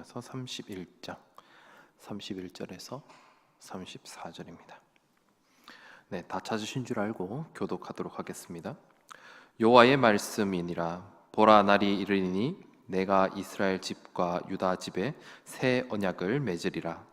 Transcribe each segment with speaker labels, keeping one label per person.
Speaker 1: 이어서 31장 31절에서 34절입니다. 네, 다 찾으신 줄 알고 교독하도록 하겠습니다. 여호와의 말씀이니라. 보라, 날이 이르리니 내가 이스라엘 집과 유다 집에 새 언약을 맺으리라.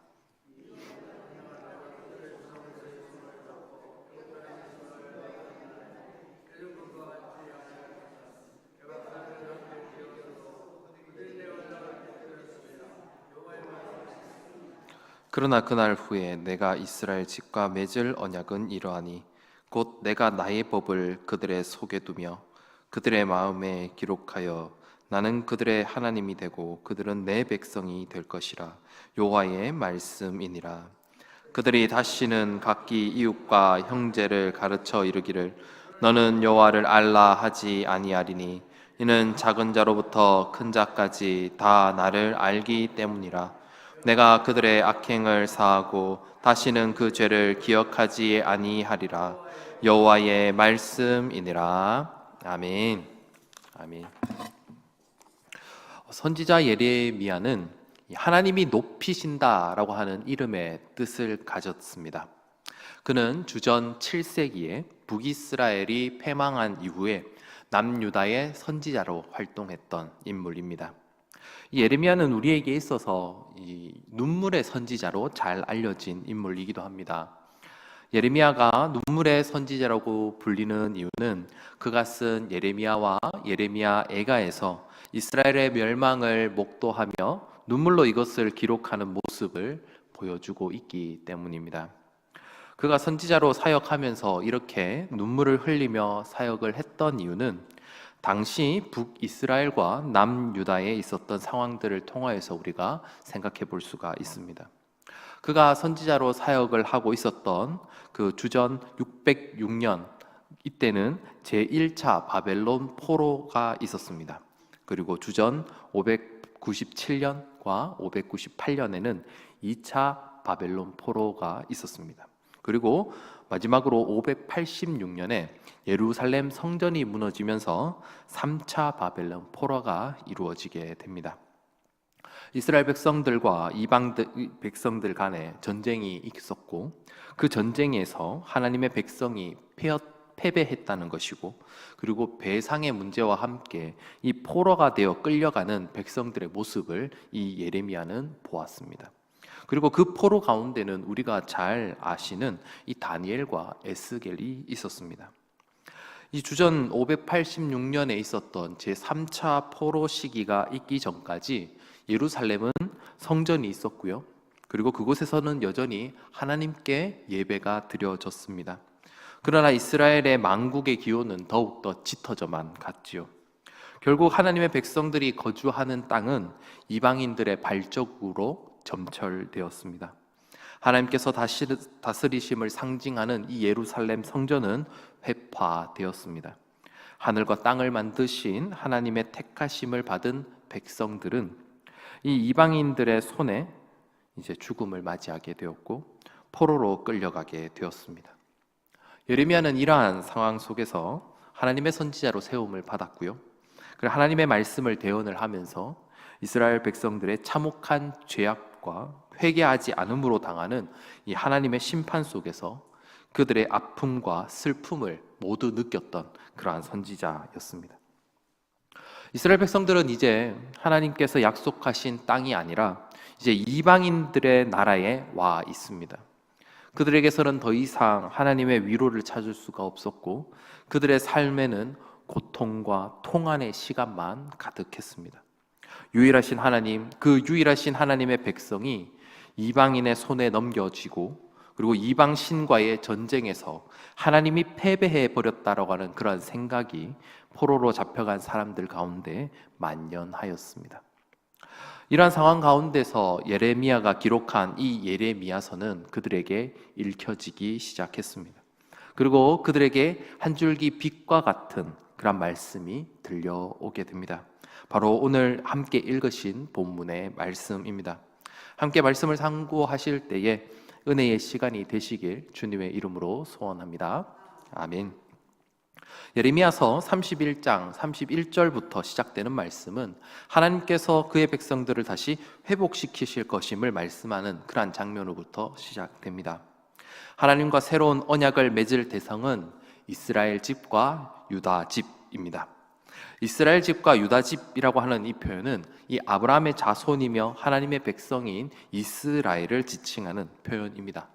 Speaker 1: 그러나 그날 후에 내가 이스라엘 집과 맺을 언약은 이러하니 곧 내가 나의 법을 그들의 속에 두며 그들의 마음에 기록하여 나는 그들의 하나님이 되고 그들은 내 백성이 될 것이라. 여호와의 말씀이니라. 그들이 다시는 각기 이웃과 형제를 가르쳐 이르기를 너는 여호와를 알라 하지 아니하리니 이는 작은 자로부터 큰 자까지 다 나를 알기 때문이라. 내가 그들의 악행을 사하고 다시는 그 죄를 기억하지 아니하리라. 여호와의 말씀이니라. 아멘. 아멘. 선지자 예레미야는 하나님이 높이신다라고 하는 이름의 뜻을 가졌습니다. 그는 주전 7세기에 북이스라엘이 패망한 이후에 남유다의 선지자로 활동했던 인물입니다. 예레미야는 우리에게 있어서 이 눈물의 선지자로 잘 알려진 인물이기도 합니다. 예레미야가 눈물의 선지자라고 불리는 이유는 그가 쓴 예레미야와 예레미야 애가에서 이스라엘의 멸망을 목도하며 눈물로 이것을 기록하는 모습을 보여주고 있기 때문입니다. 그가 선지자로 사역하면서 이렇게 눈물을 흘리며 사역을 했던 이유는 당시 북이스라엘과 남유다에 있었던 상황들을 통하여서 우리가 생각해 볼 수가 있습니다. 그가 선지자로 사역을 하고 있었던 그 주전 606년 이때는 제1차 바벨론 포로가 있었습니다. 그리고 주전 597년과 598년에는 2차 바벨론 포로가 있었습니다. 그리고 마지막으로 586년에 예루살렘 성전이 무너지면서 3차 바벨론 포로가 이루어지게 됩니다. 이스라엘 백성들과 이방 백성들 간에 전쟁이 있었고 그 전쟁에서 하나님의 백성이 패배했다는 것이고 그리고 배상의 문제와 함께 이 포로가 되어 끌려가는 백성들의 모습을 이 예레미야는 보았습니다. 그리고 그 포로 가운데는 우리가 잘 아시는 이 다니엘과 에스겔이 있었습니다. 이 주전 586년에 있었던 제3차 포로 시기가 있기 전까지 예루살렘은 성전이 있었고요. 그리고 그곳에서는 여전히 하나님께 예배가 드려졌습니다. 그러나 이스라엘의 망국의 기온은 더욱더 짙어져만 갔지요. 결국 하나님의 백성들이 거주하는 땅은 이방인들의 발적으로 점철되었습니다. 하나님께서 다스리심을 상징하는 이 예루살렘 성전은 회파되었습니다. 하늘과 땅을 만드신 하나님의 택하심을 받은 백성들은 이 이방인들의 손에 이제 죽음을 맞이하게 되었고 포로로 끌려가게 되었습니다. 예레미야는 이러한 상황 속에서 하나님의 선지자로 세움을 받았고요. 그리고 하나님의 말씀을 대언을 하면서 이스라엘 백성들의 참혹한 죄악과 회개하지 않음으로 당하는 이 하나님의 심판 속에서 그들의 아픔과 슬픔을 모두 느꼈던 그러한 선지자였습니다. 이스라엘 백성들은 이제 하나님께서 약속하신 땅이 아니라 이제 이방인들의 나라에 와 있습니다. 그들에게서는 더 이상 하나님의 위로를 찾을 수가 없었고 그들의 삶에는 고통과 통한의 시간만 가득했습니다. 유일하신 하나님, 그 유일하신 하나님의 백성이 이방인의 손에 넘겨지고 그리고 이방 신과의 전쟁에서 하나님이 패배해 버렸다라고 하는 그런 생각이 포로로 잡혀간 사람들 가운데 만연하였습니다. 이러한 상황 가운데서 예레미야가 기록한 이 예레미야서는 그들에게 읽혀지기 시작했습니다. 그리고 그들에게 한 줄기 빛과 같은 그런 말씀이 들려오게 됩니다. 바로 오늘 함께 읽으신 본문의 말씀입니다. 함께 말씀을 상고하실 때에 은혜의 시간이 되시길 주님의 이름으로 소원합니다. 아멘. 예레미야서 31장 31절부터 시작되는 말씀은 하나님께서 그의 백성들을 다시 회복시키실 것임을 말씀하는 그러한 장면으로부터 시작됩니다. 하나님과 새로운 언약을 맺을 대상은 이스라엘 집과 유다 집입니다. 이스라엘 집과 유다 집이라고 하는 이 표현은 이 아브라함의 자손이며 하나님의 백성인 이스라엘을 지칭하는 표현입니다.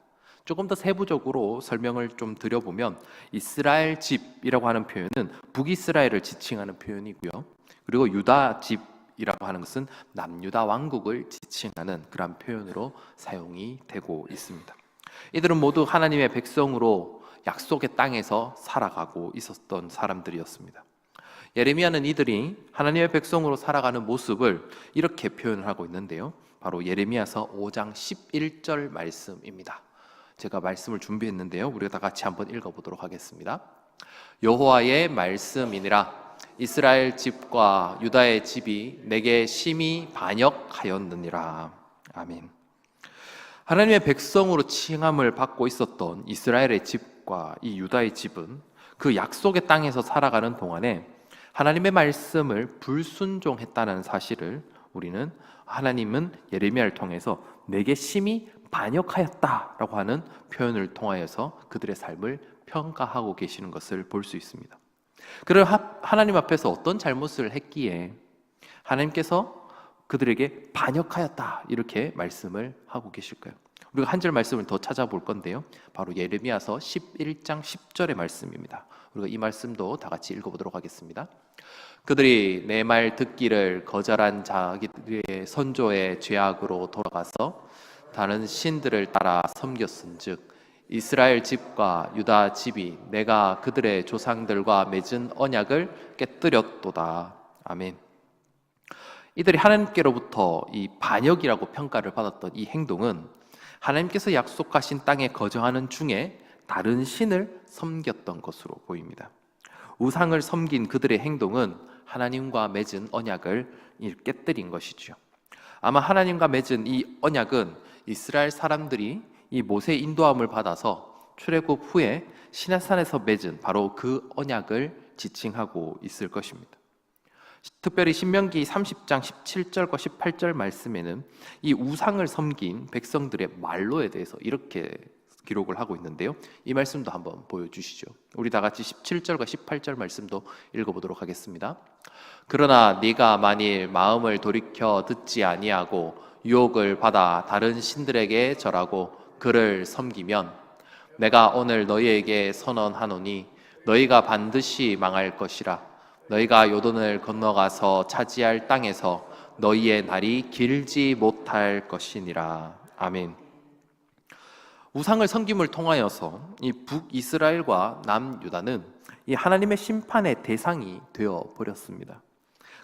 Speaker 1: 조금 더 세부적으로 설명을 좀 드려보면 이스라엘 집이라고 하는 표현은 북이스라엘을 지칭하는 표현이고요. 그리고 유다 집이라고 하는 것은 남유다 왕국을 지칭하는 그런 표현으로 사용이 되고 있습니다. 이들은 모두 하나님의 백성으로 약속의 땅에서 살아가고 있었던 사람들이었습니다. 예레미야는 이들이 하나님의 백성으로 살아가는 모습을 이렇게 표현을 하고 있는데요. 바로 예레미야서 5장 11절 말씀입니다. 제가 말씀을 준비했는데요. 우리가 다 같이 한번 읽어보도록 하겠습니다. 여호와의 말씀이니라. 이스라엘 집과 유다의 집이 내게 심히 반역하였느니라. 아멘. 하나님의 백성으로 칭함을 받고 있었던 이스라엘의 집과 이 유다의 집은 그 약속의 땅에서 살아가는 동안에 하나님의 말씀을 불순종했다는 사실을 우리는 하나님은 예레미야를 통해서 내게 심히 반역하였다라고 하는 표현을 통하여서 그들의 삶을 평가하고 계시는 것을 볼 수 있습니다. 그를 하나님 앞에서 어떤 잘못을 했기에 하나님께서 그들에게 반역하였다 이렇게 말씀을 하고 계실까요? 우리가 한 절 말씀을 더 찾아볼 건데요. 바로 예레미야서 11장 10절의 말씀입니다. 우리가 이 말씀도 다 같이 읽어보도록 하겠습니다. 그들이 내 말 듣기를 거절한 자기들의 선조의 죄악으로 돌아가서 다른 신들을 따라 섬겼은즉 이스라엘 집과 유다 집이 내가 그들의 조상들과 맺은 언약을 깨뜨렸도다. 아멘. 이들이 하나님께로부터 이 반역이라고 평가를 받았던 이 행동은 하나님께서 약속하신 땅에 거주하는 중에 다른 신을 섬겼던 것으로 보입니다. 우상을 섬긴 그들의 행동은 하나님과 맺은 언약을 깨뜨린 것이죠. 아마 하나님과 맺은 이 언약은 이스라엘 사람들이 이 모세의 인도함을 받아서 출애굽 후에 시내산에서 맺은 바로 그 언약을 지칭하고 있을 것입니다. 특별히 신명기 30장 17절과 18절 말씀에는 이 우상을 섬긴 백성들의 말로에 대해서 이렇게 기록을 하고 있는데요. 이 말씀도 한번 보여주시죠. 우리 다 같이 17절과 18절 말씀도 읽어보도록 하겠습니다. 그러나 네가 만일 마음을 돌이켜 듣지 아니하고 유혹을 받아 다른 신들에게 절하고 그를 섬기면 내가 오늘 너희에게 선언하노니 너희가 반드시 망할 것이라. 너희가 요단을 건너가서 차지할 땅에서 너희의 날이 길지 못할 것이니라. 아멘. 우상을 섬김을 통하여서 이 북이스라엘과 남유다는 이 하나님의 심판의 대상이 되어 버렸습니다.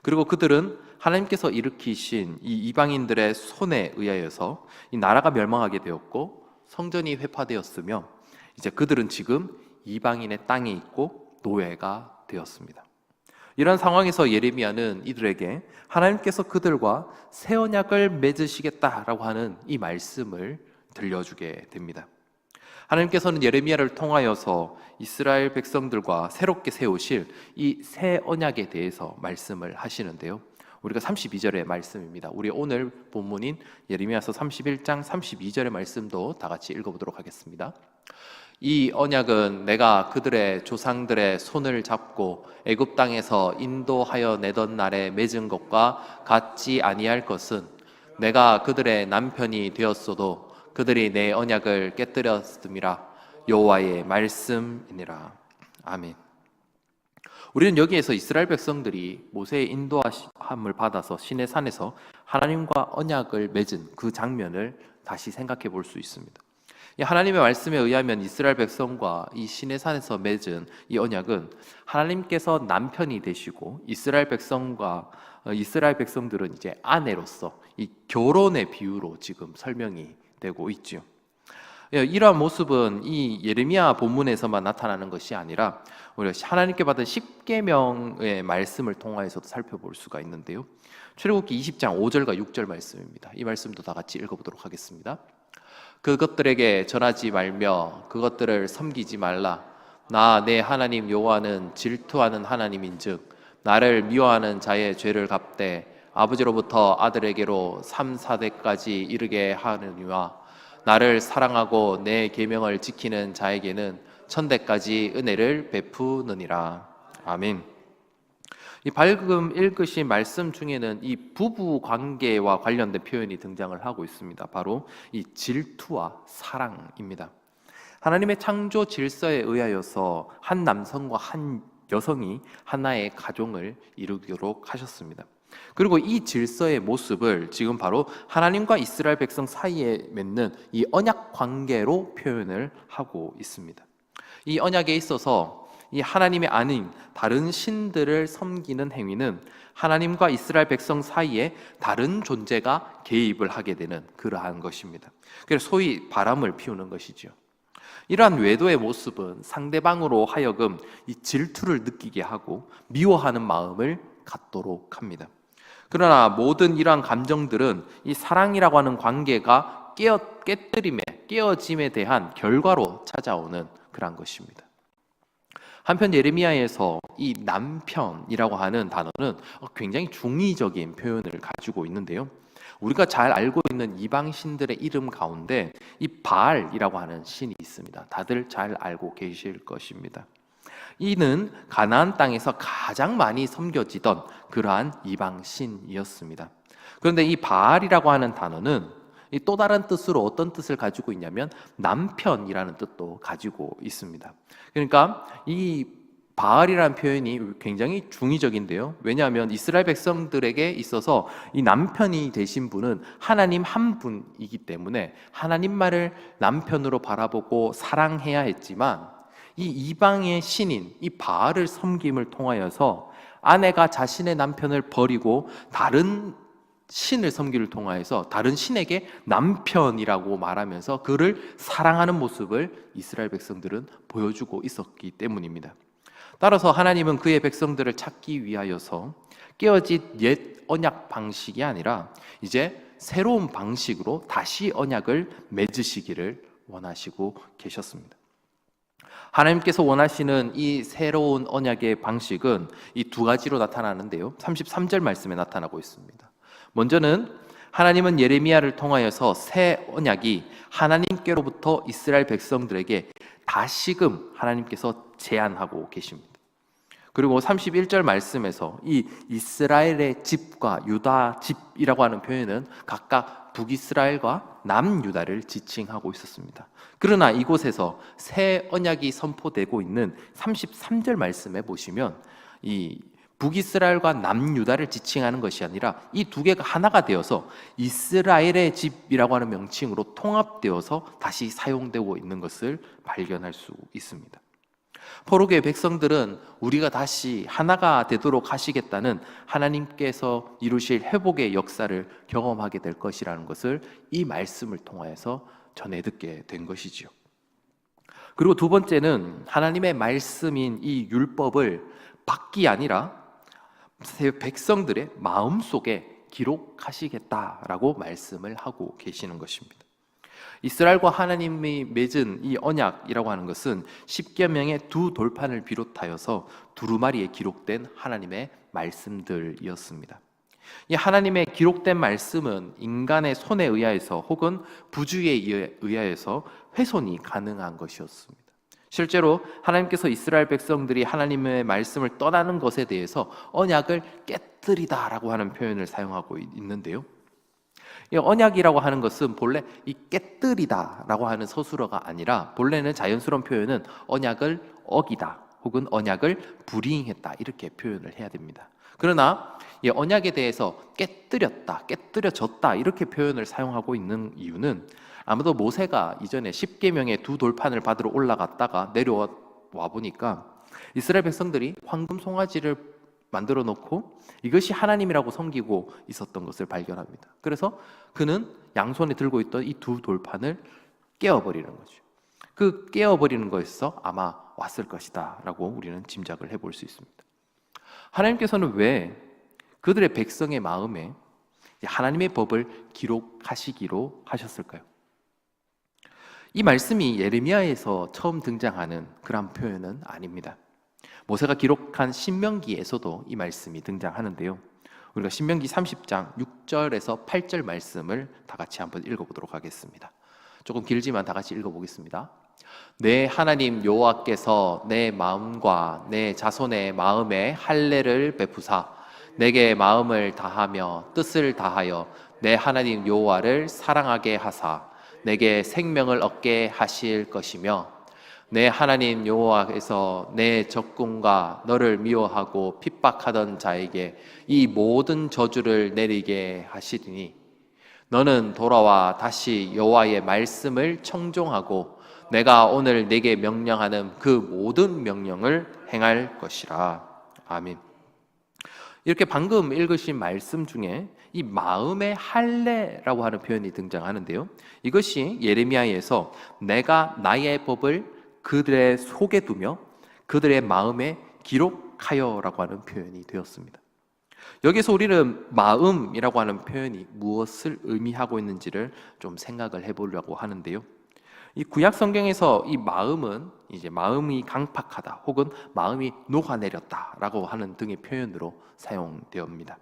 Speaker 1: 그리고 그들은 하나님께서 일으키신 이 이방인들의 손에 의하여서 이 나라가 멸망하게 되었고 성전이 회파되었으며 이제 그들은 지금 이방인의 땅에 있고 노예가 되었습니다. 이런 상황에서 예레미야는 이들에게 하나님께서 그들과 새 언약을 맺으시겠다라고 하는 이 말씀을 들려주게 됩니다. 하나님께서는 예레미야를 통하여서 이스라엘 백성들과 새롭게 세우실 이 새 언약에 대해서 말씀을 하시는데요. 우리가 32절의 말씀입니다. 우리 오늘 본문인 예레미야서 31장 32절의 말씀도 다 같이 읽어보도록 하겠습니다. 이 언약은 내가 그들의 조상들의 손을 잡고 애굽 땅에서 인도하여 내던 날에 맺은 것과 같지 아니할 것은 내가 그들의 남편이 되었어도 그들이 내 언약을 깨뜨렸음이라. 여호와의 말씀이니라. 아멘. 우리는 여기에서 이스라엘 백성들이 모세의 인도함을 받아서 시내산에서 하나님과 언약을 맺은 그 장면을 다시 생각해 볼 수 있습니다. 하나님의 말씀에 의하면 이스라엘 백성과 이 시내산에서 맺은 이 언약은 하나님께서 남편이 되시고 이스라엘 백성들은 이제 아내로서 이 결혼의 비유로 지금 설명이 되고 있죠. 이러한 모습은 이 예레미야 본문에서만 나타나는 것이 아니라 우리가 하나님께 받은 십계명의 말씀을 통하여서도 살펴볼 수가 있는데요. 출애굽기 20장 5절과 6절 말씀입니다. 이 말씀도 다 같이 읽어보도록 하겠습니다. 그것들에게 절하지 말며 그것들을 섬기지 말라. 나 내 하나님 여호와는 질투하는 하나님인즉 나를 미워하는 자의 죄를 갚되 아버지로부터 아들에게로 3, 4대까지 이르게 하느니와 나를 사랑하고 내 계명을 지키는 자에게는 천대까지 은혜를 베푸느니라. 아멘. 이 방금 읽으신 말씀 중에는 이 부부 관계와 관련된 표현이 등장을 하고 있습니다. 바로 이 질투와 사랑입니다. 하나님의 창조 질서에 의하여서 한 남성과 한 여성이 하나의 가정을 이루도록 하셨습니다. 그리고 이 질서의 모습을 지금 바로 하나님과 이스라엘 백성 사이에 맺는 이 언약 관계로 표현을 하고 있습니다. 이 언약에 있어서 이 하나님의 아닌 다른 신들을 섬기는 행위는 하나님과 이스라엘 백성 사이에 다른 존재가 개입을 하게 되는 그러한 것입니다. 그래서 소위 바람을 피우는 것이죠. 이러한 외도의 모습은 상대방으로 하여금 이 질투를 느끼게 하고 미워하는 마음을 갖도록 합니다. 그러나 모든 이러한 감정들은 이 사랑이라고 하는 관계가 깨어짐에 대한 결과로 찾아오는 그런 것입니다. 한편 예레미야에서 이 남편이라고 하는 단어는 굉장히 중의적인 표현을 가지고 있는데요. 우리가 잘 알고 있는 이방 신들의 이름 가운데 이 바알이라고 하는 신이 있습니다. 다들 잘 알고 계실 것입니다. 이는 가나안 땅에서 가장 많이 섬겨지던 그러한 이방 신이었습니다. 그런데 이 바알이라고 하는 단어는 또 다른 뜻으로 어떤 뜻을 가지고 있냐면 남편이라는 뜻도 가지고 있습니다. 그러니까 이 바알이라는 표현이 굉장히 중의적인데요. 왜냐하면 이스라엘 백성들에게 있어서 이 남편이 되신 분은 하나님 한 분이기 때문에 하나님 말을 남편으로 바라보고 사랑해야 했지만 이 이방의 신인 이 바알을 섬김을 통하여서 아내가 자신의 남편을 버리고 다른 신을 섬기를 통하여서 다른 신에게 남편이라고 말하면서 그를 사랑하는 모습을 이스라엘 백성들은 보여주고 있었기 때문입니다. 따라서 하나님은 그의 백성들을 찾기 위하여서 깨어진 옛 언약 방식이 아니라 이제 새로운 방식으로 다시 언약을 맺으시기를 원하시고 계셨습니다. 하나님께서 원하시는 이 새로운 언약의 방식은 이 두 가지로 나타나는데요. 33절 말씀에 나타나고 있습니다. 먼저는 하나님은 예레미야를 통하여서 새 언약이 하나님께로부터 이스라엘 백성들에게 다시금 하나님께서 제안하고 계십니다. 그리고 31절 말씀에서 이 이스라엘의 집과 유다 집이라고 하는 표현은 각각 북이스라엘과 남유다를 지칭하고 있었습니다. 그러나 이곳에서 새 언약이 선포되고 있는 33절 말씀에 보시면 이 북이스라엘과 남유다를 지칭하는 것이 아니라 이 두 개가 하나가 되어서 이스라엘의 집이라고 하는 명칭으로 통합되어서 다시 사용되고 있는 것을 발견할 수 있습니다. 포로교의 백성들은 우리가 다시 하나가 되도록 하시겠다는 하나님께서 이루실 회복의 역사를 경험하게 될 것이라는 것을 이 말씀을 통하여서 전해 듣게 된 것이지요. 그리고 두 번째는 하나님의 말씀인 이 율법을 밖이 아니라 백성들의 마음속에 기록하시겠다라고 말씀을 하고 계시는 것입니다. 이스라엘과 하나님이 맺은 이 언약이라고 하는 것은 십계명의 두 돌판을 비롯하여서 두루마리에 기록된 하나님의 말씀들이었습니다. 이 하나님의 기록된 말씀은 인간의 손에 의하여서 혹은 부주의에 의하여서 훼손이 가능한 것이었습니다. 실제로 하나님께서 이스라엘 백성들이 하나님의 말씀을 떠나는 것에 대해서 언약을 깨뜨리다라고 하는 표현을 사용하고 있는데요. 이 언약이라고 하는 것은 본래 이 깨뜨리다라고 하는 서술어가 아니라 본래는 자연스러운 표현은 언약을 어기다 혹은 언약을 불이행했다 이렇게 표현을 해야 됩니다. 그러나 이 언약에 대해서 깨뜨렸다, 깨뜨려졌다 이렇게 표현을 사용하고 있는 이유는 아무도 모세가 이전에 십계명의 두 돌판을 받으러 올라갔다가 내려와 보니까 이스라엘 백성들이 황금 송아지를 만들어 놓고 이것이 하나님이라고 섬기고 있었던 것을 발견합니다. 그래서 그는 양손에 들고 있던 이 두 돌판을 깨어버리는 거죠. 그 깨어버리는 것에서 아마 왔을 것이다 라고 우리는 짐작을 해볼 수 있습니다. 하나님께서는 왜 그들의 백성의 마음에 하나님의 법을 기록하시기로 하셨을까요? 이 말씀이 예레미야에서 처음 등장하는 그런 표현은 아닙니다. 모세가 기록한 신명기에서도 이 말씀이 등장하는데요. 우리가 신명기 30장 6절에서 8절 말씀을 다 같이 한번 읽어보도록 하겠습니다. 조금 길지만 다 같이 읽어보겠습니다. 내 하나님 여호와께서 내 마음과 내 자손의 마음에 할례를 베푸사 내게 마음을 다하며 뜻을 다하여 내 하나님 여호와를 사랑하게 하사 내게 생명을 얻게 하실 것이며 내 하나님 여호와께서 내 적군과 너를 미워하고 핍박하던 자에게 이 모든 저주를 내리게 하시리니 너는 돌아와 다시 여호와의 말씀을 청종하고 내가 오늘 내게 명령하는 그 모든 명령을 행할 것이라. 아멘. 이렇게 방금 읽으신 말씀 중에 이 마음의 할례라고 하는 표현이 등장하는데요. 이것이 예레미야에서 내가 나의 법을 그들의 속에 두며 그들의 마음에 기록하여라고 하는 표현이 되었습니다. 여기서 우리는 마음이라고 하는 표현이 무엇을 의미하고 있는지를 좀 생각을 해보려고 하는데요. 이 구약 성경에서 이 마음은 이제 마음이 강팍하다 혹은 마음이 녹아내렸다라고 하는 등의 표현으로 사용되옵니다.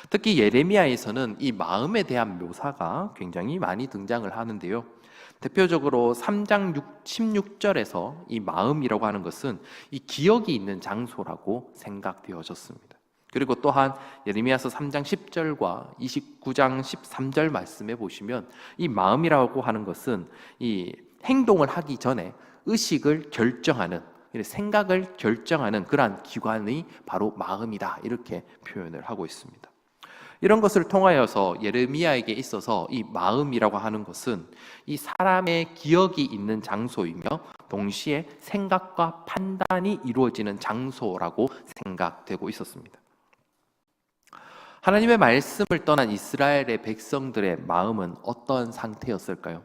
Speaker 1: 특히 예레미야에서는 이 마음에 대한 묘사가 굉장히 많이 등장을 하는데요. 대표적으로 3장 16절에서 이 마음이라고 하는 것은 이 기억이 있는 장소라고 생각되어졌습니다. 그리고 또한 예레미야서 3장 10절과 29장 13절 말씀에 보시면 이 마음이라고 하는 것은 이 행동을 하기 전에 의식을 결정하는, 생각을 결정하는 그러한 기관이 바로 마음이다, 이렇게 표현을 하고 있습니다. 이런 것을 통하여서 예레미야에게 있어서 이 마음이라고 하는 것은 이 사람의 기억이 있는 장소이며 동시에 생각과 판단이 이루어지는 장소라고 생각되고 있었습니다. 하나님의 말씀을 떠난 이스라엘의 백성들의 마음은 어떤 상태였을까요?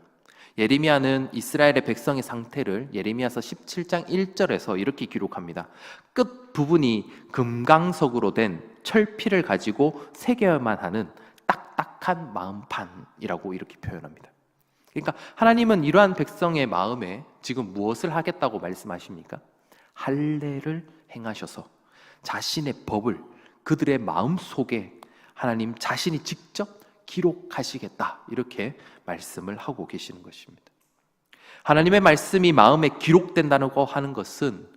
Speaker 1: 예레미야는 이스라엘의 백성의 상태를 예레미야서 17장 1절에서 이렇게 기록합니다. 끝 부분이 금강석으로 된 철피를 가지고 새겨야만 하는 딱딱한 마음판이라고 이렇게 표현합니다. 그러니까 하나님은 이러한 백성의 마음에 지금 무엇을 하겠다고 말씀하십니까? 할례를 행하셔서 자신의 법을 그들의 마음 속에 하나님 자신이 직접 기록하시겠다, 이렇게 말씀을 하고 계시는 것입니다. 하나님의 말씀이 마음에 기록된다고 하는 것은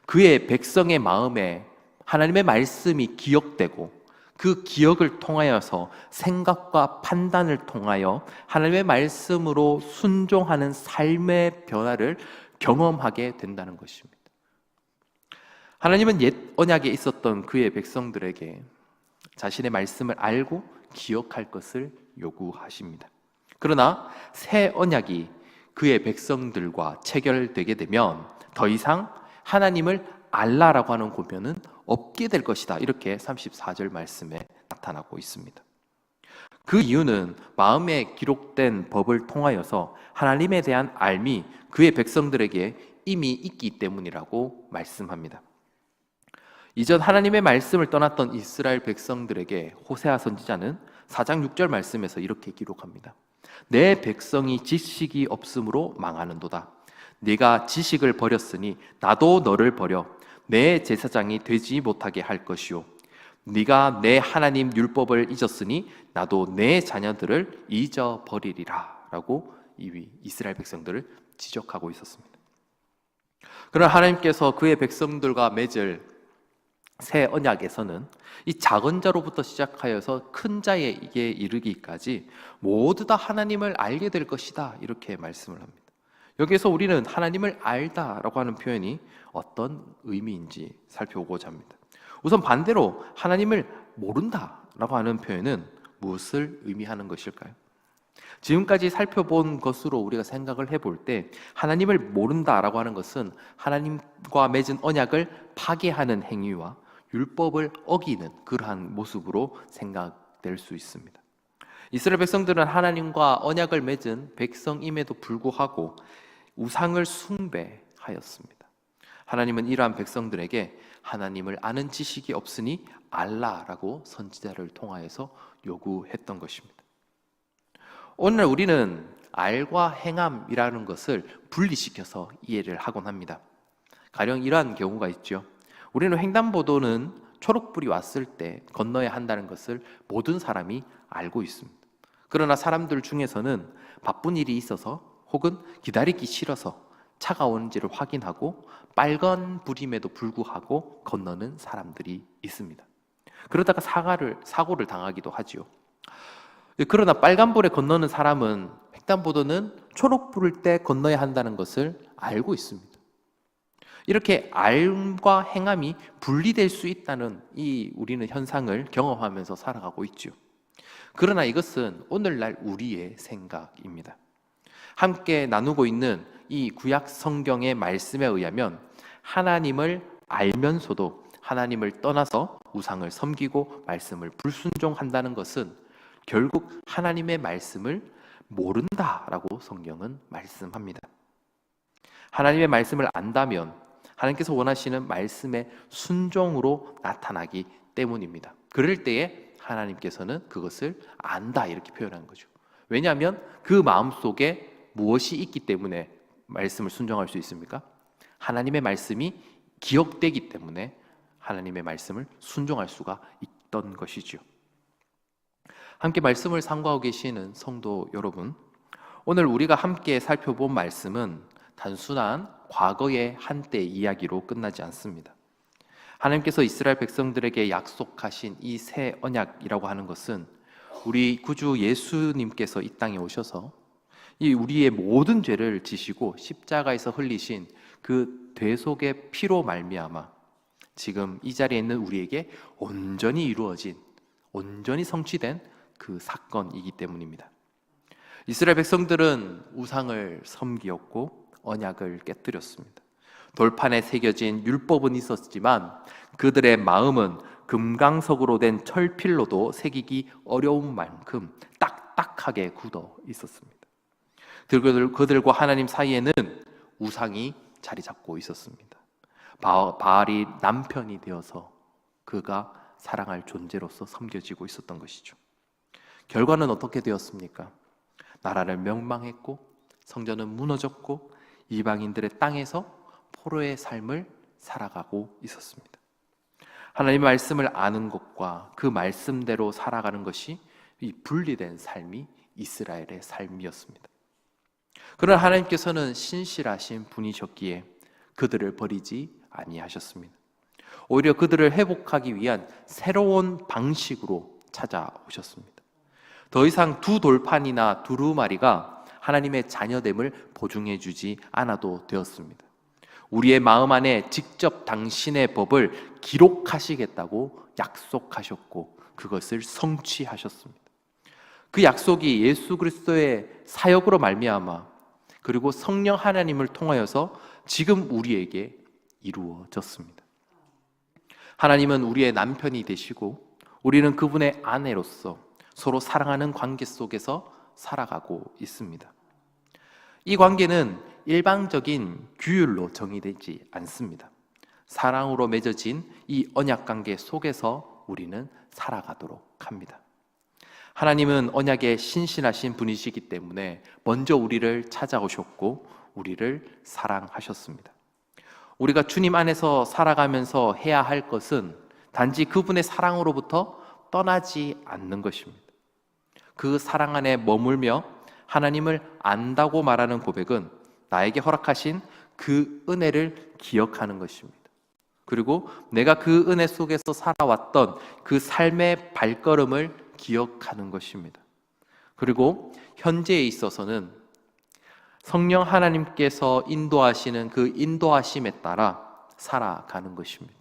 Speaker 1: 그의 백성의 마음에 하나님의 말씀이 기억되고 그 기억을 통하여서 생각과 판단을 통하여 하나님의 말씀으로 순종하는 삶의 변화를 경험하게 된다는 것입니다. 하나님은 옛 언약에 있었던 그의 백성들에게 자신의 말씀을 알고 기억할 것을 요구하십니다. 그러나 새 언약이 그의 백성들과 체결되게 되면 더 이상 하나님을 알라라고 하는 고면은 없게 될 것이다, 이렇게 34절 말씀에 나타나고 있습니다. 그 이유는 마음에 기록된 법을 통하여서 하나님에 대한 알미 그의 백성들에게 이미 있기 때문이라고 말씀합니다. 이전 하나님의 말씀을 떠났던 이스라엘 백성들에게 호세아 선지자는 4장 6절 말씀에서 이렇게 기록합니다. 내 백성이 지식이 없으므로 망하는도다. 네가 지식을 버렸으니 나도 너를 버려 내 제사장이 되지 못하게 할 것이요 네가 내 하나님 율법을 잊었으니 나도 내 자녀들을 잊어버리리라 라고 이스라엘 백성들을 지적하고 있었습니다. 그러나 하나님께서 그의 백성들과 맺을 새 언약에서는 이 작은 자로부터 시작하여서 큰 자에게 이르기까지 모두 다 하나님을 알게 될 것이다, 이렇게 말씀을 합니다. 여기에서 우리는 하나님을 알다라고 하는 표현이 어떤 의미인지 살펴보고자 합니다. 우선 반대로 하나님을 모른다라고 하는 표현은 무엇을 의미하는 것일까요? 지금까지 살펴본 것으로 우리가 생각을 해볼 때 하나님을 모른다라고 하는 것은 하나님과 맺은 언약을 파괴하는 행위와 율법을 어기는 그러한 모습으로 생각될 수 있습니다. 이스라엘 백성들은 하나님과 언약을 맺은 백성임에도 불구하고 우상을 숭배하였습니다. 하나님은 이러한 백성들에게 하나님을 아는 지식이 없으니 알라라고 선지자를 통하여서 요구했던 것입니다. 오늘 우리는 알과 행함이라는 것을 분리시켜서 이해를 하곤 합니다. 가령 이러한 경우가 있죠. 우리는 횡단보도는 초록불이 왔을 때 건너야 한다는 것을 모든 사람이 알고 있습니다. 그러나 사람들 중에서는 바쁜 일이 있어서 혹은 기다리기 싫어서 차가 오는지를 확인하고 빨간 불임에도 불구하고 건너는 사람들이 있습니다. 그러다가 사고를 당하기도 하지요. 그러나 빨간불에 건너는 사람은 횡단보도는 초록불일 때 건너야 한다는 것을 알고 있습니다. 이렇게 알과 행함이 분리될 수 있다는 우리는 현상을 경험하면서 살아가고 있죠. 그러나 이것은 오늘날 우리의 생각입니다. 함께 나누고 있는 이 구약 성경의 말씀에 의하면 하나님을 알면서도 하나님을 떠나서 우상을 섬기고 말씀을 불순종한다는 것은 결국 하나님의 말씀을 모른다라고 성경은 말씀합니다. 하나님의 말씀을 안다면 하나님께서 원하시는 말씀의 순종으로 나타나기 때문입니다. 그럴 때에 하나님께서는 그것을 안다 이렇게 표현한 거죠. 왜냐하면 그 마음속에 무엇이 있기 때문에 말씀을 순종할 수 있습니까? 하나님의 말씀이 기억되기 때문에 하나님의 말씀을 순종할 수가 있던 것이죠. 함께 말씀을 상고하고 계시는 성도 여러분, 오늘 우리가 함께 살펴본 말씀은 단순한 과거의 한때 이야기로 끝나지 않습니다. 하나님께서 이스라엘 백성들에게 약속하신 이 새 언약이라고 하는 것은 우리 구주 예수님께서 이 땅에 오셔서 이 우리의 모든 죄를 지시고 십자가에서 흘리신 그 대속의 피로 말미암아 지금 이 자리에 있는 우리에게 온전히 이루어진, 온전히 성취된 그 사건이기 때문입니다. 이스라엘 백성들은 우상을 섬기었고 언약을 깨뜨렸습니다. 돌판에 새겨진 율법은 있었지만 그들의 마음은 금강석으로 된 철필로도 새기기 어려운 만큼 딱딱하게 굳어 있었습니다. 그들과 하나님 사이에는 우상이 자리 잡고 있었습니다. 바알이 남편이 되어서 그가 사랑할 존재로서 섬겨지고 있었던 것이죠. 결과는 어떻게 되었습니까? 나라를 멸망했고 성전은 무너졌고 이방인들의 땅에서 포로의 삶을 살아가고 있었습니다. 하나님의 말씀을 아는 것과 그 말씀대로 살아가는 것이 이 분리된 삶이 이스라엘의 삶이었습니다. 그러나 하나님께서는 신실하신 분이셨기에 그들을 버리지 아니하셨습니다. 오히려 그들을 회복하기 위한 새로운 방식으로 찾아오셨습니다. 더 이상 두 돌판이나 두루마리가 하나님의 자녀됨을 보증해 주지 않아도 되었습니다. 우리의 마음 안에 직접 당신의 법을 기록하시겠다고 약속하셨고 그것을 성취하셨습니다. 그 약속이 예수 그리스도의 사역으로 말미암아 그리고 성령 하나님을 통하여서 지금 우리에게 이루어졌습니다. 하나님은 우리의 남편이 되시고 우리는 그분의 아내로서 서로 사랑하는 관계 속에서 살아가고 있습니다. 이 관계는 일방적인 규율로 정의되지 않습니다. 사랑으로 맺어진 이 언약 관계 속에서 우리는 살아가도록 합니다. 하나님은 언약에 신실하신 분이시기 때문에 먼저 우리를 찾아오셨고 우리를 사랑하셨습니다. 우리가 주님 안에서 살아가면서 해야 할 것은 단지 그분의 사랑으로부터 떠나지 않는 것입니다. 그 사랑 안에 머물며 하나님을 안다고 말하는 고백은 나에게 허락하신 그 은혜를 기억하는 것입니다. 그리고 내가 그 은혜 속에서 살아왔던 그 삶의 발걸음을 기억하는 것입니다. 그리고 현재에 있어서는 성령 하나님께서 인도하시는 그 인도하심에 따라 살아가는 것입니다.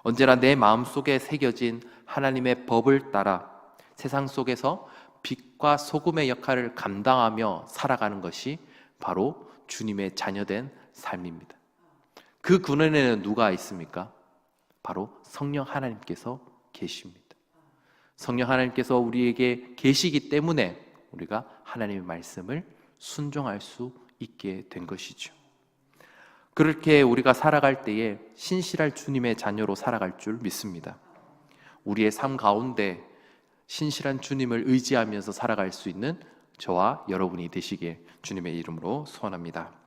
Speaker 1: 언제나 내 마음속에 새겨진 하나님의 법을 따라 세상 속에서 빛과 소금의 역할을 감당하며 살아가는 것이 바로 주님의 자녀된 삶입니다. 그 군원에는 누가 있습니까? 바로 성령 하나님께서 계십니다. 성령 하나님께서 우리에게 계시기 때문에 우리가 하나님의 말씀을 순종할 수 있게 된 것이죠. 그렇게 우리가 살아갈 때에 신실할 주님의 자녀로 살아갈 줄 믿습니다. 우리의 삶 가운데 신실한 주님을 의지하면서 살아갈 수 있는 저와 여러분이 되시길 주님의 이름으로 소원합니다.